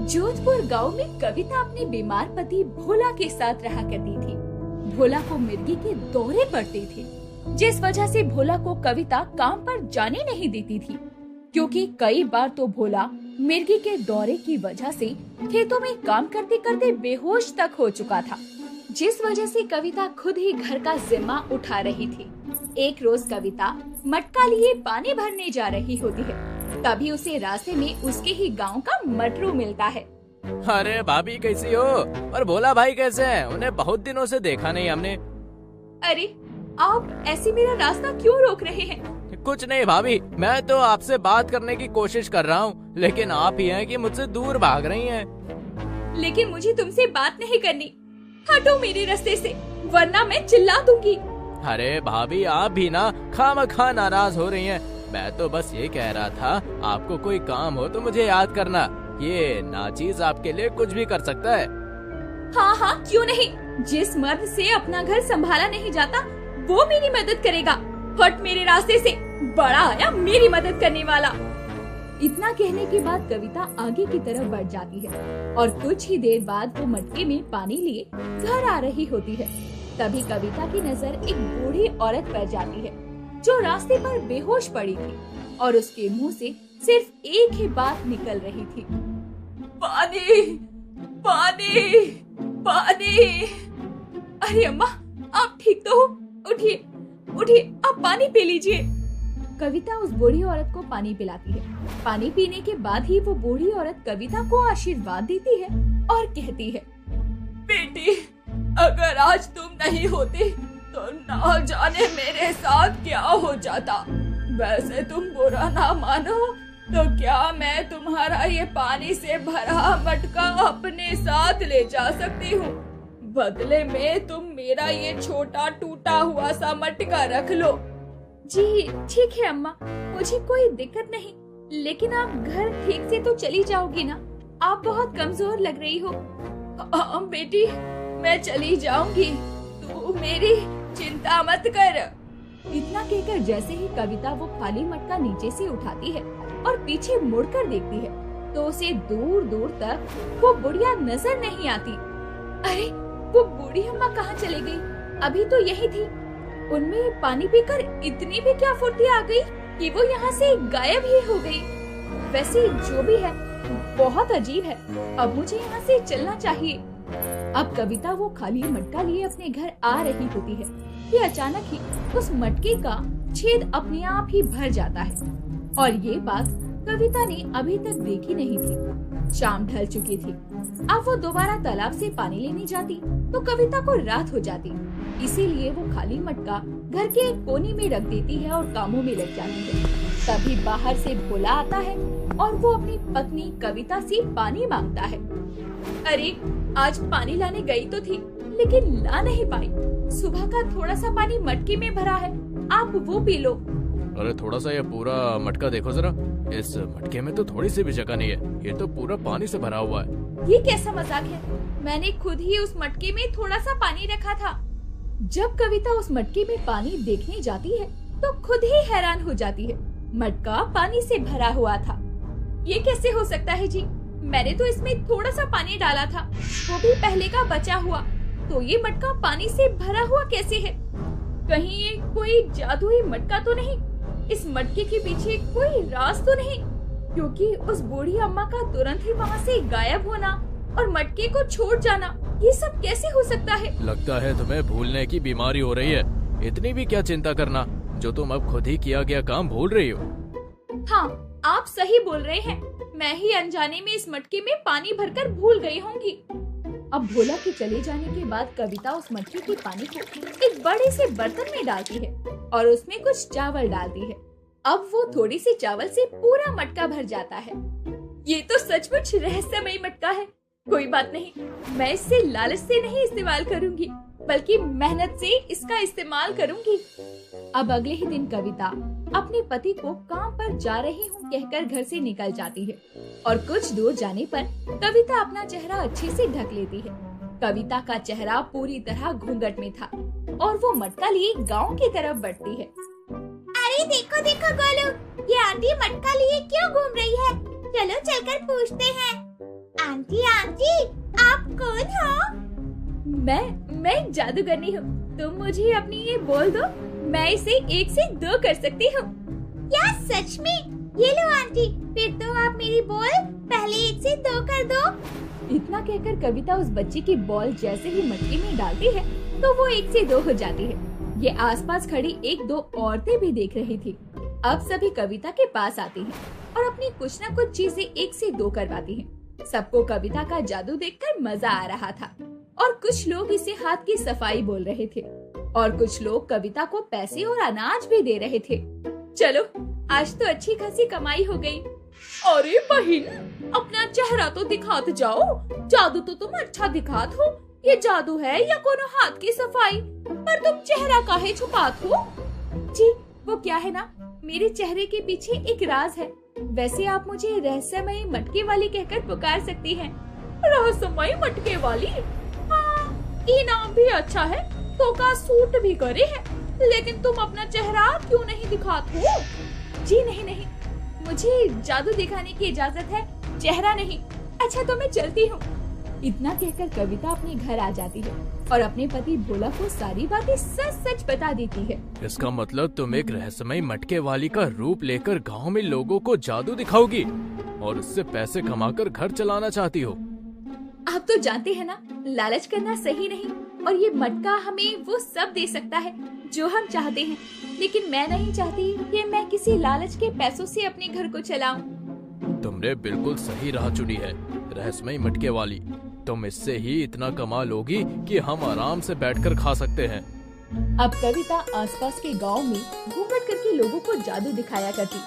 जोधपुर गांव में कविता अपने बीमार पति भोला के साथ रहा करती थी। भोला को मिर्गी के दौरे पड़ते थे, जिस वजह से भोला को कविता काम पर जाने नहीं देती थी, क्योंकि कई बार तो भोला मिर्गी के दौरे की वजह से खेतों में काम करते करते बेहोश तक हो चुका था, जिस वजह से कविता खुद ही घर का जिम्मा उठा रही थी। एक रोज कविता मटका लिए पानी भरने जा रही होती है, तभी उसे रास्ते में उसके ही गांव का मटरू मिलता है। अरे भाभी कैसी हो? और भोला भाई कैसे हैं? उन्हें बहुत दिनों से देखा नहीं हमने। अरे आप ऐसे मेरा रास्ता क्यों रोक रहे हैं? कुछ नहीं भाभी, मैं तो आपसे बात करने की कोशिश कर रहा हूँ, लेकिन आप ही हैं कि मुझसे दूर भाग रही हैं। लेकिन मुझे तुमसे बात नहीं करनी, हटो मेरे रास्ते से, वरना मैं चिल्ला दूंगी। अरे भाभी, आप भी ना खामखा नाराज हो रही हैं। मैं तो बस ये कह रहा था, आपको कोई काम हो तो मुझे याद करना। ये नाचीज आपके लिए कुछ भी कर सकता है। हाँ हाँ, क्यों नहीं। जिस मर्द से अपना घर संभाला नहीं जाता, वो मेरी मदद करेगा। हट मेरे रास्ते से, बड़ा आया मेरी मदद करने वाला। इतना कहने के बाद कविता आगे की तरफ बढ़ जाती है और कुछ ही देर बाद वो मटके में पानी लिए घर आ रही होती है। तभी कविता की नजर एक बूढ़ी औरत पर जाती है, जो रास्ते पर बेहोश पड़ी थी और उसके मुंह से सिर्फ एक ही बात निकल रही थी, पानी पानी पानी। अरे अम्मा, आप ठीक तो हो? उठिए उठिए, आप पानी पी लीजिए। कविता उस बूढ़ी औरत को पानी पिलाती है। पानी पीने के बाद ही वो बूढ़ी औरत कविता को आशीर्वाद देती है और कहती है, बेटी, अगर आज तुम नहीं होती तो ना जाने मेरे साथ क्या हो जाता। वैसे तुम बुरा ना मानो तो क्या मैं तुम्हारा ये पानी से भरा मटका अपने साथ ले जा सकती हूँ? बदले में तुम मेरा ये छोटा टूटा हुआ सा मटका रख लो। जी ठीक है अम्मा, मुझे कोई दिक्कत नहीं, लेकिन आप घर ठीक से तो चली जाओगी ना? आप बहुत कमजोर लग रही हो। बेटी, मैं चली जाऊंगी, तू मेरी चिंता मत कर। इतना कहकर जैसे ही कविता वो खाली मटका नीचे से उठाती है और पीछे मुड़कर देखती है, तो उसे दूर दूर तक वो बुढ़िया नजर नहीं आती। अरे वो बूढ़ी अम्मा कहाँ चली गई? अभी तो यही थी। उनमें पानी पीकर इतनी भी क्या फुर्ती आ गई कि वो यहाँ से गायब ही हो गई। वैसे जो भी है, बहुत अजीब है। अब मुझे यहाँ से चलना चाहिए। अब कविता वो खाली मटका लिए अपने घर आ रही होती है कि अचानक ही उस मटके का छेद अपने आप ही भर जाता है, और ये बात कविता ने अभी तक देखी नहीं थी। शाम ढल चुकी थी। अब वो दोबारा तालाब से पानी लेने जाती तो कविता को रात हो जाती, इसीलिए वो खाली मटका घर के एक कोने में रख देती है और कामों में लग जाती है। तभी बाहर से भोला आता है और वो अपनी पत्नी कविता से पानी मांगता है। अरे आज पानी लाने गई तो थी, लेकिन ला नहीं पाई। सुबह का थोड़ा सा पानी मटके में भरा है, आप वो पी लो। अरे थोड़ा सा ये पूरा मटका देखो जरा, इस मटके में तो थोड़ी सी भी जगह नहीं है, ये तो पूरा पानी से भरा हुआ है। ये कैसा मजाक है? मैंने खुद ही उस मटके में थोड़ा सा पानी रखा था। जब कविता उस मटके में पानी देखने जाती है तो खुद ही हैरान हो जाती है। मटका पानी से भरा हुआ था। ये कैसे हो सकता है जी? मैंने तो इसमें थोड़ा सा पानी डाला था, वो भी पहले का बचा हुआ। तो ये मटका पानी से भरा हुआ कैसे है? कहीं ये कोई जादुई मटका तो नहीं? इस मटके के पीछे कोई राज तो नहीं? क्योंकि उस बूढ़ी अम्मा का तुरंत ही वहाँ से गायब होना और मटके को छोड़ जाना, ये सब कैसे हो सकता है? लगता है तुम्हें भूलने की बीमारी हो रही है। इतनी भी क्या चिंता करना, जो तुम अब खुद ही किया गया काम भूल रही हो। हाँ, आप सही बोल रहे हैं। मैं ही अनजाने में इस मटके में पानी भरकर भूल गई होंगी। अब भोला के चले जाने के बाद कविता उस मटके के पानी को एक बड़े से बर्तन में डालती है और उसमें कुछ चावल डालती है। अब वो थोड़ी सी चावल से पूरा मटका भर जाता है। ये तो सचमुच रहस्यमयी मटका है। कोई बात नहीं, मैं इससे लालच से नहीं इस्तेमाल करूंगी, बल्कि मेहनत से इसका इस्तेमाल करूंगी। अब अगले ही दिन कविता अपने पति को काम पर जा रही हूँ कहकर घर से निकल जाती है और कुछ दूर जाने पर कविता अपना चेहरा अच्छे से ढक लेती है। कविता का चेहरा पूरी तरह घूंघट में था और वो मटका लिए गांव की तरफ बढ़ती है। अरे देखो देखो गोलू, ये आंटी मटका लिए क्यों घूम रही है? चलो चलकर पूछते हैं। आंटी आंटी आंटी, आप कौन हो? मैं एक जादूगरनी हूँ। तुम मुझे अपनी ये बोल दो, मैं इसे 1 से 2 कर सकती हूँ। क्या सच में? ये लो आंटी, फिर तो आप मेरी बॉल पहले 1 से 2 कर दो। इतना कहकर कविता उस बच्ची की बॉल जैसे ही मटकी में डालती है तो वो 1 से 2 हो जाती है। ये आसपास खड़ी 1-2 औरतें भी देख रही थी। अब सभी कविता के पास आती हैं और अपनी कुछ न कुछ चीजें 1 से 2 करवाती हैं। सबको कविता का जादू देखकर मजा आ रहा था और कुछ लोग इसे हाथ की सफाई बोल रहे थे और कुछ लोग कविता को पैसे और अनाज भी दे रहे थे। चलो, आज तो अच्छी खासी कमाई हो गई। अरे बहन, अपना चेहरा तो दिखात जाओ। जादू तो तुम अच्छा दिखात हो। ये जादू है या कोनो हाथ की सफाई? पर तुम चेहरा काहे छुपात हो? जी, वो क्या है ना, मेरे चेहरे के पीछे एक राज है। वैसे आप मुझे रहस्यमयी मटके वाली कहकर पुकार सकती हैं। रहस्यमयी मटके वाली? हाँ, ये नाम भी अच्छा है, तो का सूट भी करे है। लेकिन तुम अपना चेहरा क्यों नहीं दिखात हो? जी नहीं, मुझे जादू दिखाने की इजाजत है, चेहरा नहीं। अच्छा तो मैं चलती हूँ। इतना कहकर कविता अपने घर आ जाती है और अपने पति भोला को सारी बातें सच बता देती है। इसका मतलब तुम एक रहस्यमयी मटके वाली का रूप लेकर गांव में लोगों को जादू दिखाओगी और उससे पैसे कमाकर घर चलाना चाहती हो। आप तो जानते हैं ना, लालच करना सही नहीं और ये मटका हमें वो सब दे सकता है जो हम चाहते हैं। लेकिन मैं नहीं चाहती कि मैं किसी लालच के पैसों से अपने घर को चलाऊं। तुमने बिल्कुल सही राह चुनी है, रहस्यमयी मटके वाली। तुम इससे ही इतना कमा लोगी कि हम आराम से बैठकर खा सकते हैं। अब कविता आसपास के गांव में घूमट करके लोगों को जादू दिखाया करती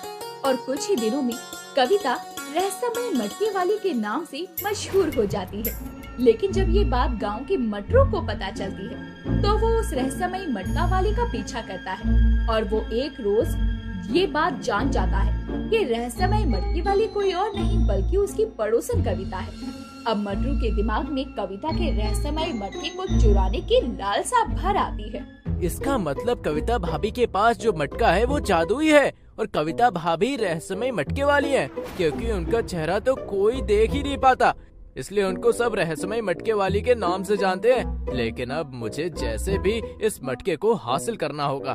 और कुछ ही दिनों में कविता रहस्यमयी मटके वाली के नाम से मशहूर हो जाती है। लेकिन जब ये बात गांव के मटरों को पता चलती है तो वो उस रहस्यमयी मटका वाली का पीछा करता है और वो एक रोज ये बात जान जाता है कि रहस्यमयी मटके वाली कोई और नहीं बल्कि उसकी पड़ोसन कविता है। अब मटरू के दिमाग में कविता के रहस्यमयी मटके को चुराने की लालसा भर आती है। इसका मतलब कविता भाभी के पास जो मटका है वो जादुई है और कविता भाभी रहस्यमयी मटके वाली है, क्योंकि उनका चेहरा तो कोई देख ही नहीं पाता, इसलिए उनको सब रहस्यमयी मटके वाली के नाम से जानते हैं। लेकिन अब मुझे जैसे भी इस मटके को हासिल करना होगा।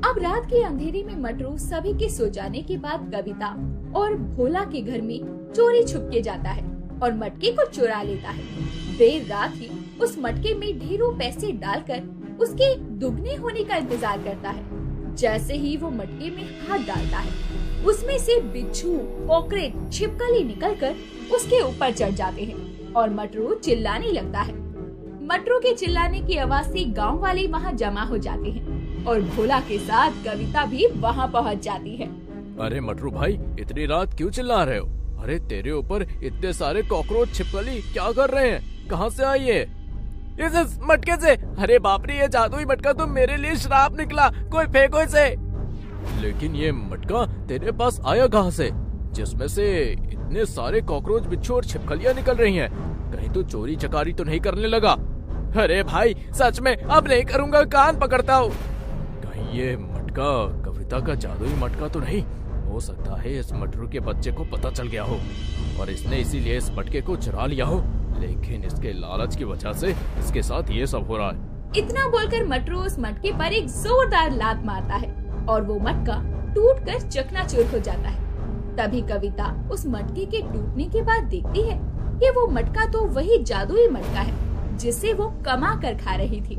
अब रात के अंधेरे में मटरू सभी के सो जाने के बाद कविता और भोला के घर में चोरी छुप के जाता है और मटके को चुरा लेता है। देर रात ही उस मटके में ढेरों पैसे डालकर उसके दुगने होने का इंतजार करता है। जैसे ही वो मटके में हाथ डालता है, उसमें से बिच्छू, कॉकरोच, छिपकली निकलकर उसके ऊपर चढ़ जाते हैं और मटरू चिल्लाने लगता है। मटरू के चिल्लाने की आवाज से गांव वाले वहां जमा हो जाते हैं और भोला के साथ कविता भी वहां पहुंच जाती है। अरे मटरू भाई, इतनी रात क्यों चिल्ला रहे हो? अरे तेरे ऊपर इतने सारे कॉकरोच, छिपकली क्या कर रहे हैं? कहाँ से आई है? इस मटके से। अरे बाप रे, ये जादुई मटका तो मेरे लिए श्राप निकला, कोई फेंको इसे। लेकिन ये मटका तेरे पास आया कहाँ से, जिसमें से इतने सारे कॉकरोच, बिच्छू और छिपकलियाँ निकल रही हैं? कहीं तो चोरी चकारी तो नहीं करने लगा? अरे भाई सच में अब नहीं करूँगा, कान पकड़ता हूँ। कहीं ये मटका कविता का जादुई मटका तो नहीं? हो सकता है इस मटरू के बच्चे को पता चल गया हो और इसने इसीलिए इस मटके को चुरा लिया हो, लेकिन इसके लालच की वजह से इसके साथ ये सब हो रहा है। इतना बोलकर मटरू उस मटके पर एक जोरदार लात मारता है और वो मटका टूटकर चकनाचूर हो जाता है। तभी कविता उस मटके के टूटने के बाद देखती है कि वो मटका तो वही जादुई मटका है जिससे वो कमा कर खा रही थी।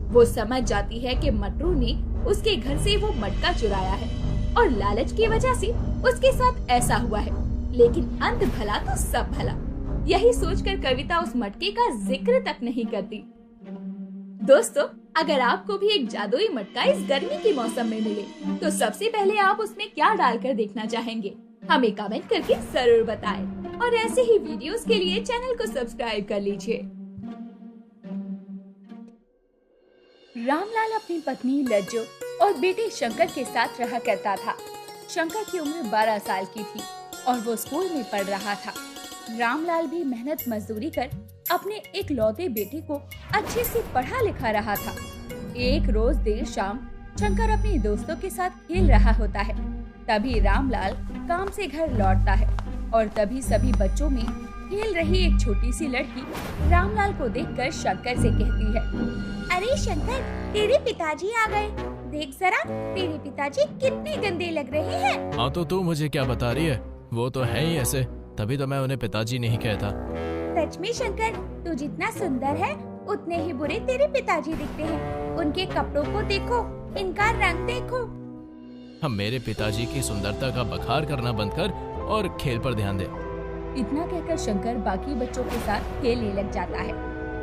वो समझ जाती है कि मटरू ने उसके घर से वो मटका चुराया है और लालच की वजह से उसके साथ ऐसा हुआ है। लेकिन अंत भला तो सब भला, यही सोचकर कविता उस मटके का जिक्र तक नहीं करती। दोस्तों, अगर आपको भी एक जादुई मटका इस गर्मी के मौसम में मिले तो सबसे पहले आप उसमें क्या डालकर देखना चाहेंगे? हमें कमेंट करके जरूर बताएं और ऐसे ही वीडियोस के लिए चैनल को सब्सक्राइब कर लीजिए। रामलाल अपनी पत्नी लज्जो और बेटे शंकर के साथ रहा करता था। शंकर की उम्र 12 साल की थी और वो स्कूल में पढ़ रहा था। रामलाल भी मेहनत मजदूरी कर अपने एक लौते बेटे को अच्छे से पढ़ा लिखा रहा था। एक रोज देर शाम शंकर अपने दोस्तों के साथ खेल रहा होता है। तभी रामलाल काम से घर लौटता है और तभी सभी बच्चों में खेल रही एक छोटी सी लड़की रामलाल को देखकर शंकर से कहती है, अरे शंकर, तेरे पिताजी आ गए। देख जरा, तेरे पिताजी कितने गंदे लग रहे हैं। हाँ तो तू मुझे क्या बता रही है, वो तो है ही ऐसे, तभी तो मैं उन्हें पिताजी नहीं कहता। सच में शंकर, तू जितना सुंदर है उतने ही बुरे तेरे पिताजी दिखते हैं। उनके कपड़ों को देखो, इनका रंग देखो। हम मेरे पिताजी की सुंदरता का बखार करना बंद कर और खेल पर ध्यान दे। इतना कहकर शंकर बाकी बच्चों के साथ खेलने लग जाता है।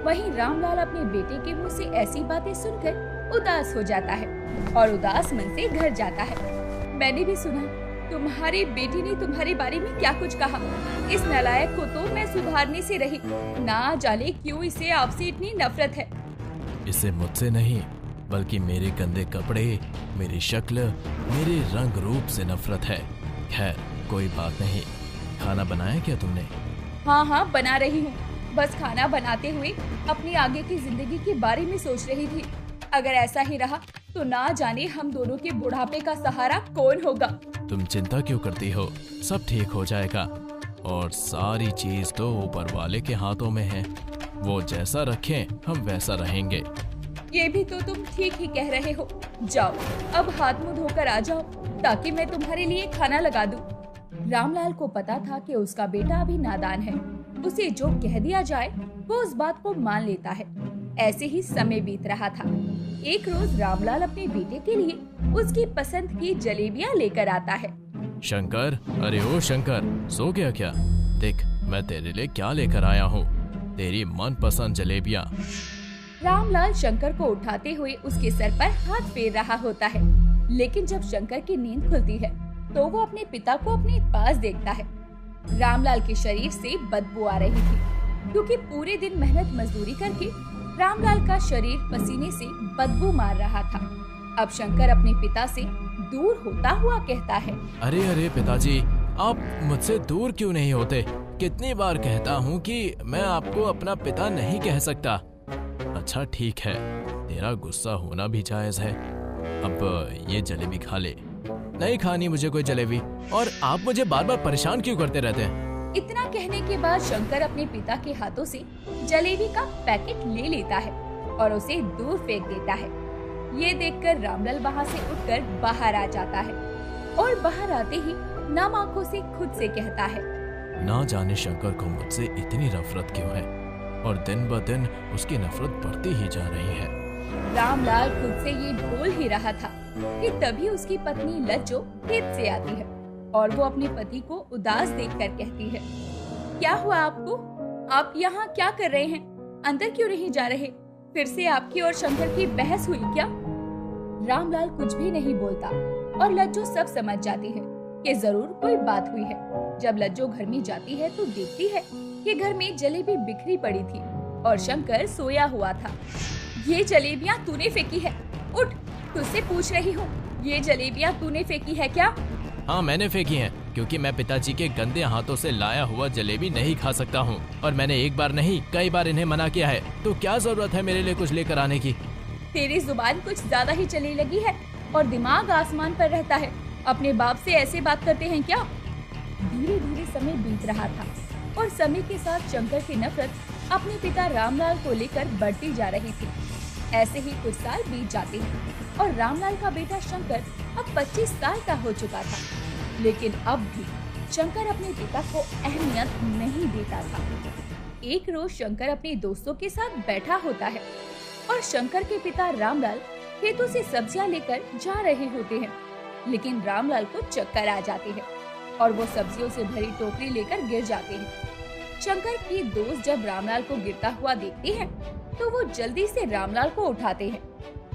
वहीं रामलाल अपने बेटे के मुंह से ऐसी बातें सुनकर उदास हो जाता है और उदास मन से घर जाता है। मैंने भी सुना तुम्हारी बेटी ने तुम्हारे बारे में क्या कुछ कहा। इस नालायक को तो मैं सुधारने से रही, ना जाने क्यों इसे आपसे इतनी नफरत है। इसे मुझसे नहीं बल्कि मेरे गंदे कपड़े, मेरी शक्ल, मेरे रंग रूप से नफरत है। खैर कोई बात नहीं। खाना बनाया क्या तुमने? हाँ बना रही हूँ। बस खाना बनाते हुए अपनी आगे की जिंदगी के बारे में सोच रही थी। अगर ऐसा ही रहा तो ना जाने हम दोनों के बुढ़ापे का सहारा कौन होगा। तुम चिंता क्यों करती हो, सब ठीक हो जाएगा। और सारी चीज तो ऊपर वाले के हाथों में है, वो जैसा रखें हम वैसा रहेंगे। ये भी तो तुम ठीक ही कह रहे हो। जाओ अब हाथ मुंह धोकर आ जाओ ताकि मैं तुम्हारे लिए खाना लगा दूं। रामलाल को पता था कि उसका बेटा अभी नादान है, उसे जो कह दिया जाए वो उस बात को मान लेता है। ऐसे ही समय बीत रहा था। एक रोज रामलाल अपने बेटे के लिए उसकी पसंद की जलेबियां लेकर आता है। शंकर, अरे ओ शंकर, सो गया क्या? देख मैं तेरे लिए क्या लेकर आया हूँ, तेरी मनपसंद जलेबियाँ। रामलाल शंकर को उठाते हुए उसके सर पर हाथ फेर रहा होता है, लेकिन जब शंकर की नींद खुलती है तो वो अपने पिता को अपने पास देखता है। रामलाल के शरीर से बदबू आ रही थी क्योंकि पूरे दिन मेहनत मजदूरी करके रामलाल का शरीर पसीने से बदबू मार रहा था। अब शंकर अपने पिता से दूर होता हुआ कहता है, अरे अरे पिताजी, आप मुझसे दूर क्यों नहीं होते? कितनी बार कहता हूँ कि मैं आपको अपना पिता नहीं कह सकता। अच्छा ठीक है, तेरा गुस्सा होना भी जायज है। अब ये जलेबी खा ले। नहीं खानी मुझे कोई जलेबी, और आप मुझे बार बार परेशान क्यों करते रहते हैं? इतना कहने के बाद शंकर अपने पिता के हाथों से जलेबी का पैकेट ले लेता है और उसे दूर फेंक देता है। ये देखकर रामलाल वहाँ से उठकर बाहर आ जाता है और बाहर आते ही नम आंखों से खुद से कहता है, ना जाने शंकर को मुझसे इतनी नफरत क्यों है, और दिन ब दिन उसकी नफरत बढ़ती ही जा रही है। रामलाल खुद से ये बोल ही रहा था कि तभी उसकी पत्नी लज्जो खेत से आती है और वो अपने पति को उदास देखकर कहती है, क्या हुआ आपको? आप यहाँ क्या कर रहे हैं? अंदर क्यों नहीं जा रहे? फिर से आपकी और शंकर की बहस हुई क्या? रामलाल कुछ भी नहीं बोलता और लज्जो सब समझ जाती है कि जरूर कोई बात हुई है। जब लज्जो घर में जाती है तो देखती है कि घर में जलेबी बिखरी पड़ी थी और शंकर सोया हुआ था। ये जलेबियाँ तूने फेंकी है? उठ, तुझसे पूछ रही हूँ, ये जलेबियाँ तूने फेंकी है क्या? हाँ मैंने फेंकी हैं, क्योंकि मैं पिताजी के गंदे हाथों से लाया हुआ जलेबी नहीं खा सकता हूँ, और मैंने एक बार नहीं कई बार इन्हें मना किया है। तो क्या जरूरत है मेरे लिए कुछ लेकर आने की? तेरी जुबान कुछ ज्यादा ही चलने लगी है और दिमाग आसमान पर रहता है। अपने बाप से ऐसे बात करते हैं क्या? धीरे धीरे समय बीत रहा था और समय के साथ शंकर की नफरत अपने पिता रामलाल को लेकर बढ़ती जा रही थी। ऐसे ही कुछ साल बीत जाते हैं और रामलाल का बेटा शंकर अब 25 साल का हो चुका था, लेकिन अब भी शंकर अपने पिता को अहमियत नहीं देता था। एक रोज शंकर अपने दोस्तों के साथ बैठा होता है और शंकर के पिता रामलाल खेतों से सब्जियां लेकर जा रहे होते हैं, लेकिन रामलाल को चक्कर आ जाती है और वो सब्जियों से भरी टोकरी लेकर गिर जाते हैं। शंकर की दोस्त जब रामलाल को गिरता हुआ देखती है तो वो जल्दी से रामलाल को उठाते हैं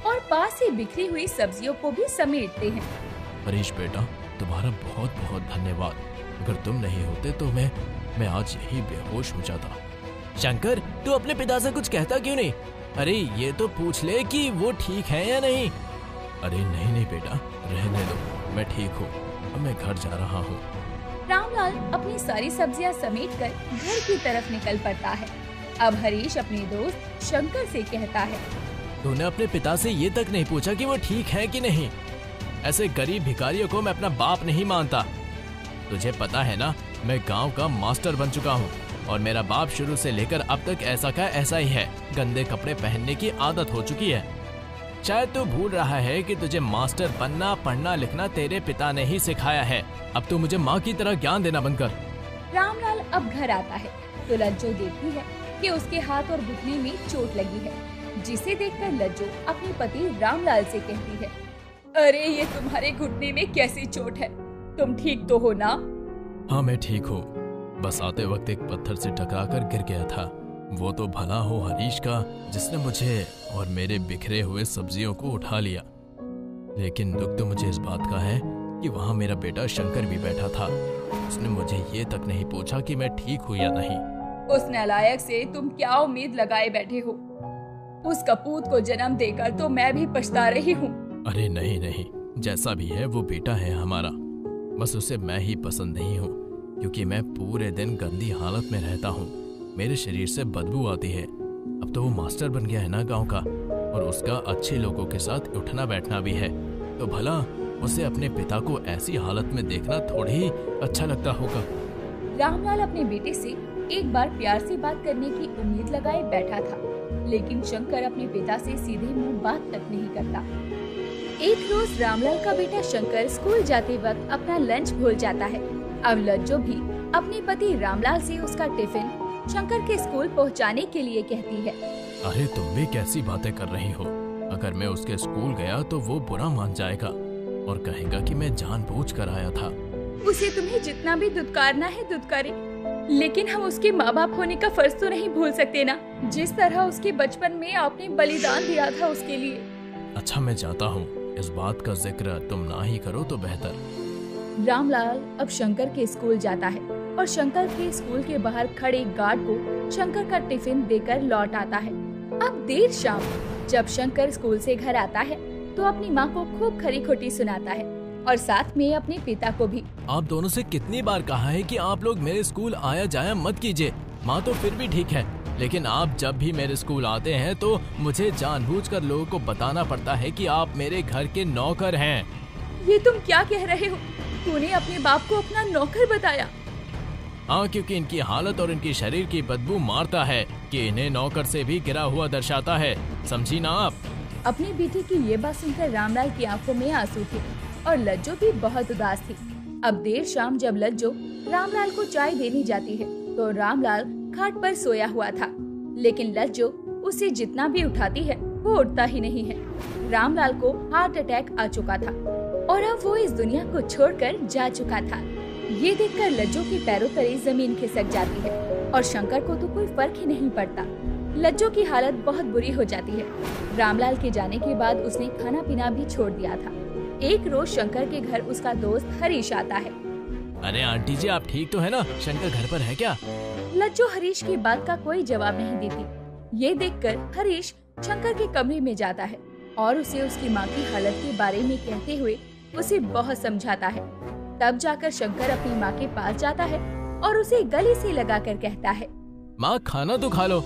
और पास ही बिखरी हुई सब्जियों को भी समेटते हैं। हरीश बेटा, तुम्हारा बहुत बहुत धन्यवाद। अगर तुम नहीं होते तो मैं आज यही बेहोश हो जाता। शंकर, तू अपने पिता से कुछ कहता क्यों नहीं? अरे ये तो पूछ ले कि वो ठीक है या नहीं। अरे नहीं बेटा, रहने दो, मैं ठीक हूँ, अब मैं घर जा रहा हूँ। रामलाल अपनी सारी सब्जियां समेटकर घर की तरफ निकल पड़ता है। अब हरीश अपने दोस्त शंकर से कहता है, तूने अपने पिता से ये तक नहीं पूछा कि वो ठीक है कि नहीं? ऐसे गरीब भिखारियों को मैं अपना बाप नहीं मानता। तुझे पता है ना, मैं गांव का मास्टर बन चुका हूँ और मेरा बाप शुरू से लेकर अब तक ऐसा का ऐसा ही है। गंदे कपड़े पहनने की आदत हो चुकी है। शायद तू भूल रहा है कि तुझे मास्टर बनना, पढ़ना लिखना तेरे पिता ने ही सिखाया है। अब तू मुझे माँ की तरह ज्ञान देना बंद कर। रामलाल अब घर आता है तो लज्जो देखती है कि उसके हाथ और घुटने में चोट लगी है, जिसे देखकर लज्जो अपने पति रामलाल से कहती है, अरे ये तुम्हारे घुटने में कैसी चोट है? तुम ठीक तो हो ना? हाँ मैं ठीक हूँ, बस आते वक्त एक पत्थर से टकराकर गिर गया था। वो तो भला हो हरीश का, जिसने मुझे और मेरे बिखरे हुए सब्जियों को उठा लिया। लेकिन दुख तो मुझे इस बात का है कि वहाँ मेरा बेटा शंकर भी बैठा था। उसने मुझे ये तक नहीं पूछा कि मैं ठीक हूँ या नहीं। उस नालायक से तुम क्या उम्मीद लगाए बैठे हो? उस कपूत को जन्म देकर तो मैं भी पछता रही हूँ। अरे नहीं नहीं, जैसा भी है वो बेटा है हमारा। बस उसे मैं ही पसंद नहीं हूँ, क्योंकि मैं पूरे दिन गंदी हालत में रहता हूँ। मेरे शरीर से बदबू आती है। अब तो वो मास्टर बन गया है ना गांव का, और उसका अच्छे लोगों के साथ उठना बैठना भी है। तो भला उसे अपने पिता को ऐसी हालत में देखना थोड़ी ही अच्छा लगता होगा। रामलाल अपने बेटे से एक बार प्यार से बात करने की उम्मीद लगाए बैठा था, लेकिन शंकर अपने पिता से सीधे मुंह बात तक नहीं करता। एक रोज रामलाल का बेटा शंकर स्कूल जाते वक्त अपना लंच भूल जाता है। अब लज्जो भी अपने पति रामलाल से उसका टिफिन शंकर के स्कूल पहुंचाने के लिए कहती है। अरे तुम भी कैसी बातें कर रही हो? अगर मैं उसके स्कूल गया तो वो बुरा मान जाएगा और कहेगा कि मैं जानबूझकर आया था। उसे तुम्हें जितना भी दुत्कारना है दुत्कारे, लेकिन हम उसके माँ बाप होने का फर्ज तो नहीं भूल सकते ना। जिस तरह उसके बचपन में आपने बलिदान दिया था उसके लिए। अच्छा मैं जाता हूँ, इस बात का जिक्र तुम ना ही करो तो बेहतर। रामलाल अब शंकर के स्कूल जाता है और शंकर के स्कूल के बाहर खड़े गार्ड को शंकर का टिफिन देकर लौट आता है। अब देर शाम जब शंकर स्कूल से घर आता है तो अपनी माँ को खूब खरी खोटी सुनाता है और साथ में अपने पिता को भी। आप दोनों से कितनी बार कहा है कि आप लोग मेरे स्कूल आया जाया मत कीजिए। माँ तो फिर भी ठीक है, लेकिन आप जब भी मेरे स्कूल आते हैं तो मुझे जानबूझकर लोगों को बताना पड़ता है कि आप मेरे घर के नौकर हैं। ये तुम क्या कह रहे हो? तूने अपने बाप को अपना नौकर बताया? हाँ, क्योंकि इनकी हालत और इनकी शरीर की बदबू मारता है कि इन्हें नौकर से भी गिरा हुआ दर्शाता है। समझी ना आप? अपनी बेटी की ये बात सुनकर रामलाल की आंखों में आंसू थे और लज्जो भी बहुत उदास थी। अब देर शाम जब लज्जो रामलाल को चाय देने जाती है तो रामलाल खाट पर सोया हुआ था, लेकिन लज्जो उसे जितना भी उठाती है वो उठता ही नहीं है। रामलाल को हार्ट अटैक आ चुका था और अब वो इस दुनिया को छोड़कर जा चुका था। ये देखकर लज्जो के पैरों तले जमीन खिसक जाती है और शंकर को तो कोई फर्क ही नहीं पड़ता। लज्जो की हालत बहुत बुरी हो जाती है। रामलाल के जाने के बाद उसने खाना पीना भी छोड़ दिया था। एक रोज शंकर के घर उसका दोस्त हरीश आता है। अरे आंटी जी, आप ठीक तो है ना? शंकर घर पर है क्या? लज्जो हरीश की बात का कोई जवाब नहीं देती। ये देखकर हरीश शंकर के कमरे में जाता है और उसे उसकी माँ की हालत के बारे में कहते हुए उसे बहुत समझाता है। तब जाकर शंकर अपनी माँ के पास जाता है और उसे गले से लगाकर कहता है, माँ खाना तो खा लो,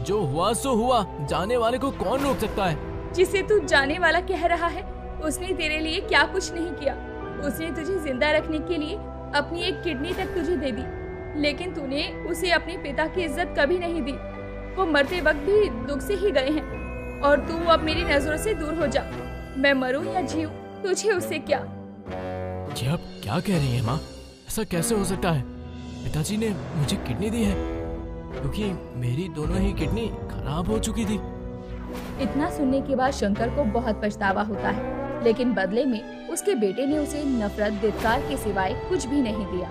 जो हुआ सो हुआ, जाने वाले को कौन रोक सकता है? जिसे तू जाने वाला कह रहा है उसने तेरे लिए क्या कुछ नहीं किया। उसने तुझे जिंदा रखने के लिए अपनी एक किडनी तक तुझे दे दी, लेकिन तूने उसे अपने पिता की इज्जत कभी नहीं दी। वो मरते वक्त भी दुख से ही गए हैं और तू अब मेरी नजरों से दूर हो जा। मैं मरूं या जीऊं, तुझे उससे क्या? जी आप क्या कह रही हैं माँ? ऐसा कैसे हो सकता है? पिताजी ने मुझे किडनी दी है, क्योंकि मेरी दोनों ही किडनी खराब हो चुकी थी। इतना सुनने के बाद शंकर को बहुत पछतावा होता है, लेकिन बदले में उसके बेटे ने उसे नफरत धिक्कार के सिवाय कुछ भी नहीं दिया।